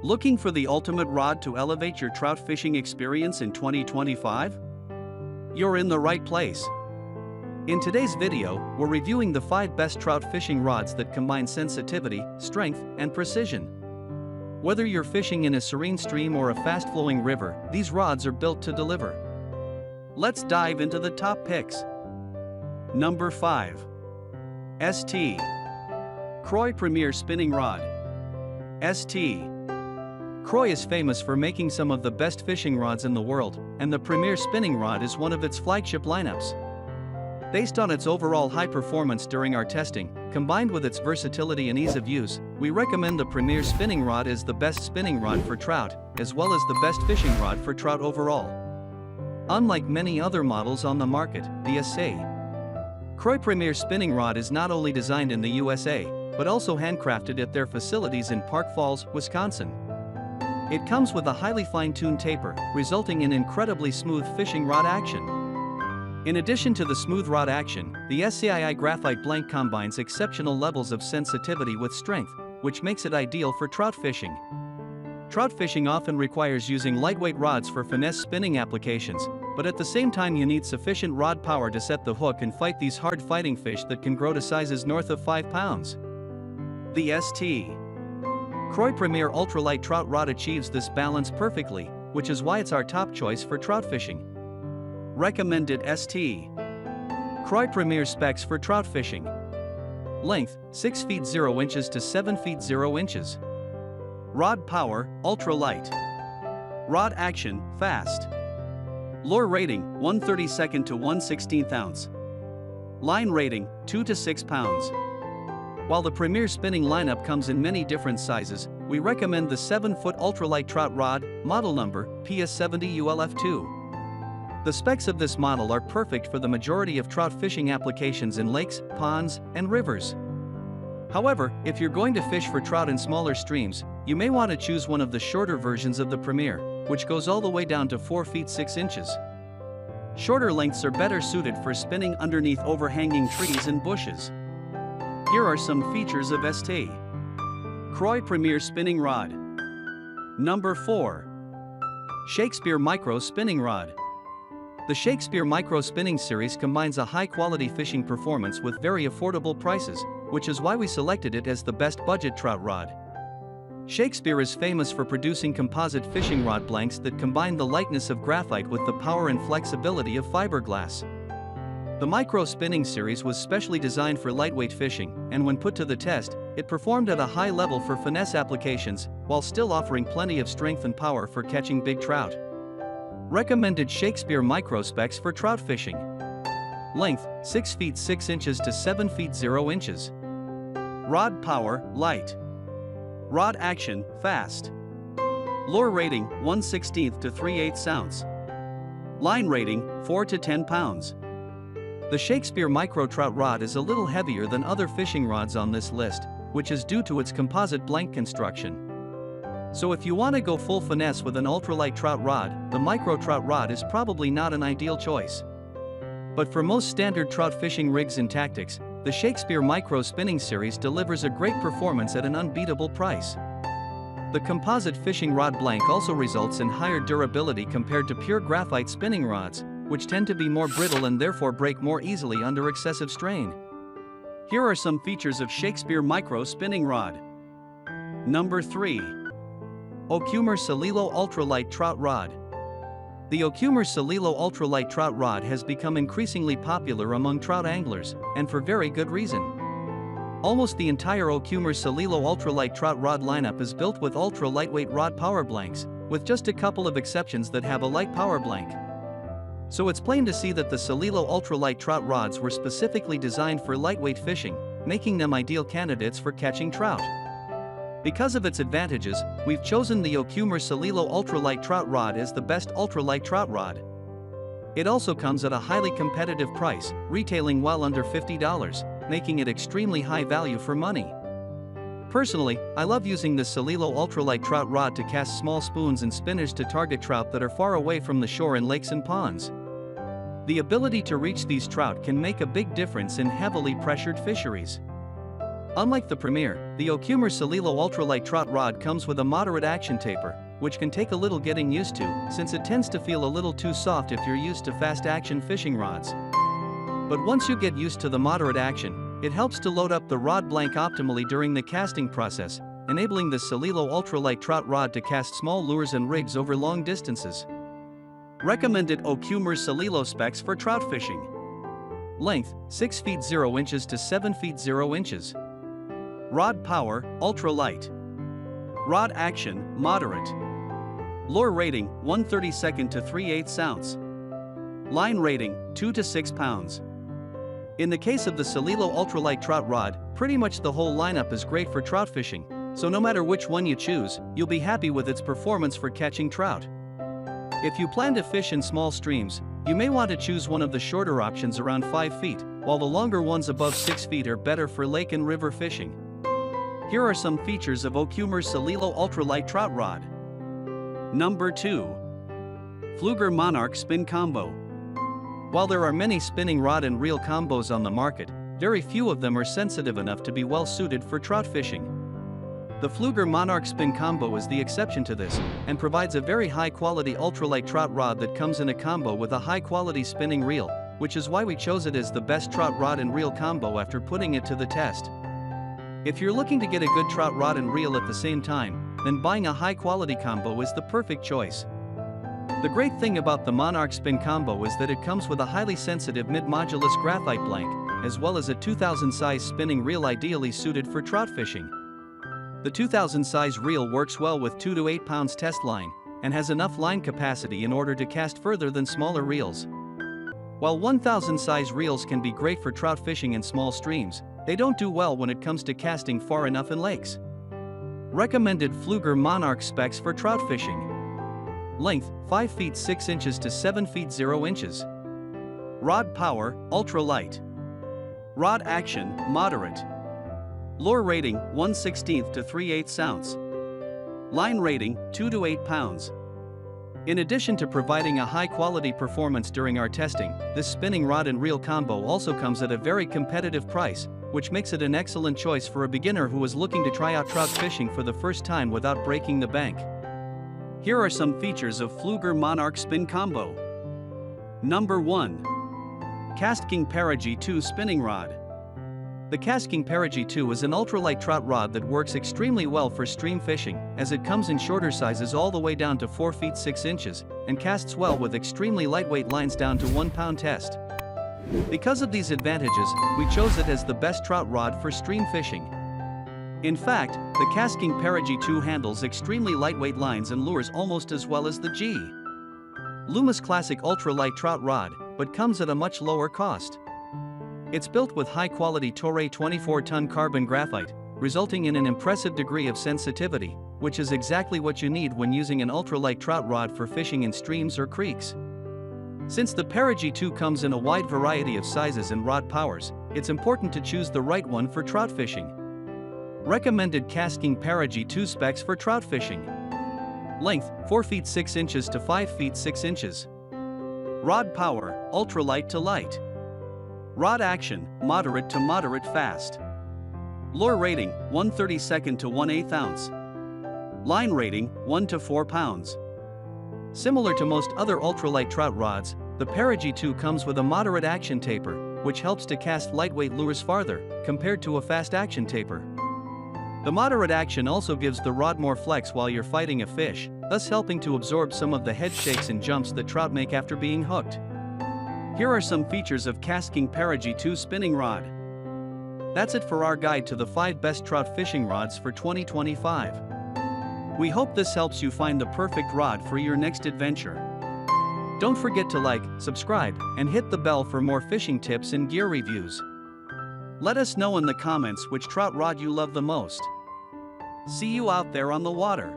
Looking for the ultimate rod to elevate your trout fishing experience in 2025? You're in the right place. In today's video, we're reviewing the 5 best trout fishing rods that combine sensitivity, strength, and precision. Whether you're fishing in a serene stream or a fast-flowing river, these rods are built to deliver. Let's dive into the top picks. Number 5. St. Croix Premier Spinning Rod. St. Croix is famous for making some of the best fishing rods in the world, and the Premier Spinning Rod is one of its flagship lineups. Based on its overall high performance during our testing, combined with its versatility and ease of use, we recommend the Premier Spinning Rod as the best spinning rod for trout, as well as the best fishing rod for trout overall. Unlike many other models on the market, the St. Croix Premier Spinning Rod is not only designed in the USA, but also handcrafted at their facilities in Park Falls, Wisconsin. It comes with a highly fine-tuned taper, resulting in incredibly smooth fishing rod action. In addition to the smooth rod action, the SCII graphite blank combines exceptional levels of sensitivity with strength, which makes it ideal for trout fishing. Trout fishing often requires using lightweight rods for finesse spinning applications, but at the same time you need sufficient rod power to set the hook and fight these hard-fighting fish that can grow to sizes north of 5 pounds. The St. Croix Premier Ultralight Trout Rod achieves this balance perfectly, which is why it's our top choice for trout fishing. Recommended St. Croix Premier specs for trout fishing. Length, 6 feet 0 inches to 7 feet 0 inches. Rod power, ultralight. Rod action, fast. Lure rating, 1/32 to 1/16 ounce. Line rating, 2 to 6 pounds. While the Premier Spinning lineup comes in many different sizes, we recommend the 7-foot ultralight trout rod, model number, PS70ULF2. The specs of this model are perfect for the majority of trout fishing applications in lakes, ponds, and rivers. However, if you're going to fish for trout in smaller streams, you may want to choose one of the shorter versions of the Premier, which goes all the way down to 4 feet 6 inches. Shorter lengths are better suited for spinning underneath overhanging trees and bushes. Here are some features of St. Croix Premier Spinning Rod. Number 4. Shakespeare Micro Spinning Rod. The Shakespeare Micro Spinning Series combines a high-quality fishing performance with very affordable prices, which is why we selected it as the best budget trout rod. Shakespeare is famous for producing composite fishing rod blanks that combine the lightness of graphite with the power and flexibility of fiberglass. The Micro Spinning Series was specially designed for lightweight fishing, and when put to the test, it performed at a high level for finesse applications, while still offering plenty of strength and power for catching big trout. Recommended Shakespeare Micro specs for trout fishing. Length, 6 feet 6 inches to 7 feet 0 inches. Rod power, light. Rod action, fast. Lure rating, 1/16 to 3/8 ounce. Line rating, 4 to 10 pounds. The Shakespeare Micro Trout Rod is a little heavier than other fishing rods on this list, which is due to its composite blank construction. So if you want to go full finesse with an ultralight trout rod, the Micro Trout Rod is probably not an ideal choice. But for most standard trout fishing rigs and tactics, the Shakespeare Micro Spinning Series delivers a great performance at an unbeatable price. The composite fishing rod blank also results in higher durability compared to pure graphite spinning rods, which tend to be more brittle and therefore break more easily under excessive strain. Here are some features of Shakespeare Micro Spinning Rod. Number 3. Okuma Celilo Ultralight Trout Rod. The Okuma Celilo Ultralight Trout Rod has become increasingly popular among trout anglers, and for very good reason. Almost the entire Okuma Celilo Ultralight Trout Rod lineup is built with ultra-lightweight rod power blanks, with just a couple of exceptions that have a light power blank. So it's plain to see that the Celilo Ultralight Trout Rods were specifically designed for lightweight fishing, making them ideal candidates for catching trout. Because of its advantages, we've chosen the Okuma Celilo Ultralight Trout Rod as the best ultralight trout rod. It also comes at a highly competitive price, retailing well under $50, making it extremely high value for money. Personally, I love using the Celilo Ultralight Trout Rod to cast small spoons and spinners to target trout that are far away from the shore in lakes and ponds. The ability to reach these trout can make a big difference in heavily pressured fisheries. Unlike the Premier, the Okuma Celilo Ultralight Trout Rod comes with a moderate action taper, which can take a little getting used to, since it tends to feel a little too soft if you're used to fast action fishing rods. But once you get used to the moderate action, it helps to load up the rod blank optimally during the casting process, enabling the Celilo Ultralight Trout Rod to cast small lures and rigs over long distances. Recommended Okuma Celilo specs for trout fishing. Length, 6 feet 0 inches to 7 feet 0 inches. Rod power, ultralight. Rod action, moderate. Lure rating, 1/32 to 3/8 ounce. Line rating, 2 to 6 pounds. In the case of the Celilo Ultralight Trout Rod, pretty much the whole lineup is great for trout fishing, so no matter which one you choose, you'll be happy with its performance for catching trout. If you plan to fish in small streams, you may want to choose one of the shorter options around 5 feet, while the longer ones above 6 feet are better for lake and river fishing. Here are some features of Okuma Celilo Ultralight Trout Rod. Number 2. Pflueger Monarch Spin Combo. While there are many spinning rod and reel combos on the market, very few of them are sensitive enough to be well suited for trout fishing. The Pflueger Monarch Spin Combo is the exception to this, and provides a very high-quality ultralight trout rod that comes in a combo with a high-quality spinning reel, which is why we chose it as the best trout rod and reel combo after putting it to the test. If you're looking to get a good trout rod and reel at the same time, then buying a high-quality combo is the perfect choice. The great thing about the Monarch Spin Combo is that it comes with a highly sensitive mid-modulus graphite blank, as well as a 2000 size spinning reel ideally suited for trout fishing. The 2000 size reel works well with 2 to 8 pounds test line, and has enough line capacity in order to cast further than smaller reels. While 1000 size reels can be great for trout fishing in small streams, they don't do well when it comes to casting far enough in lakes. Recommended Pflueger Monarch specs for trout fishing. Length, 5 feet 6 inches to 7 feet 0 inches. Rod power, ultralight. Rod action, moderate. Lure rating, 1/16 to 3/8 ounce. Line rating, 2 to 8 pounds. In addition to providing a high-quality performance during our testing, this spinning rod and reel combo also comes at a very competitive price, which makes it an excellent choice for a beginner who is looking to try out trout fishing for the first time without breaking the bank. Here are some features of Pflueger Monarch Spin Combo. Number 1. Kastking Perigee 2 Spinning Rod. The Kastking Perigee 2 is an ultralight trout rod that works extremely well for stream fishing, as it comes in shorter sizes all the way down to 4 feet 6 inches, and casts well with extremely lightweight lines down to 1 pound test. Because of these advantages, we chose it as the best trout rod for stream fishing. In fact, the Kastking Perigee 2 handles extremely lightweight lines and lures almost as well as the G. Luma's classic ultralight trout rod, but comes at a much lower cost. It's built with high-quality Toray 24-ton carbon graphite, resulting in an impressive degree of sensitivity, which is exactly what you need when using an ultralight trout rod for fishing in streams or creeks. Since the Perigee 2 comes in a wide variety of sizes and rod powers, it's important to choose the right one for trout fishing. Recommended Kastking Perigee 2 specs for trout fishing. Length, 4 feet 6 inches to 5 feet 6 inches. Rod power, ultralight to light. Rod action, moderate to moderate fast. Lure rating, 1/32 to 1/8 ounce. Line rating, 1 to 4 pounds. Similar to most other ultralight trout rods, the Perigee 2 comes with a moderate action taper, which helps to cast lightweight lures farther, compared to a fast action taper. The moderate action also gives the rod more flex while you're fighting a fish, thus helping to absorb some of the head shakes and jumps that trout make after being hooked. Here are some features of Kastking Perigee 2 Spinning Rod. That's it for our guide to the 5 best trout fishing rods for 2025. We hope this helps you find the perfect rod for your next adventure. Don't forget to like, subscribe, and hit the bell for more fishing tips and gear reviews. Let us know in the comments which trout rod you love the most. See you out there on the water.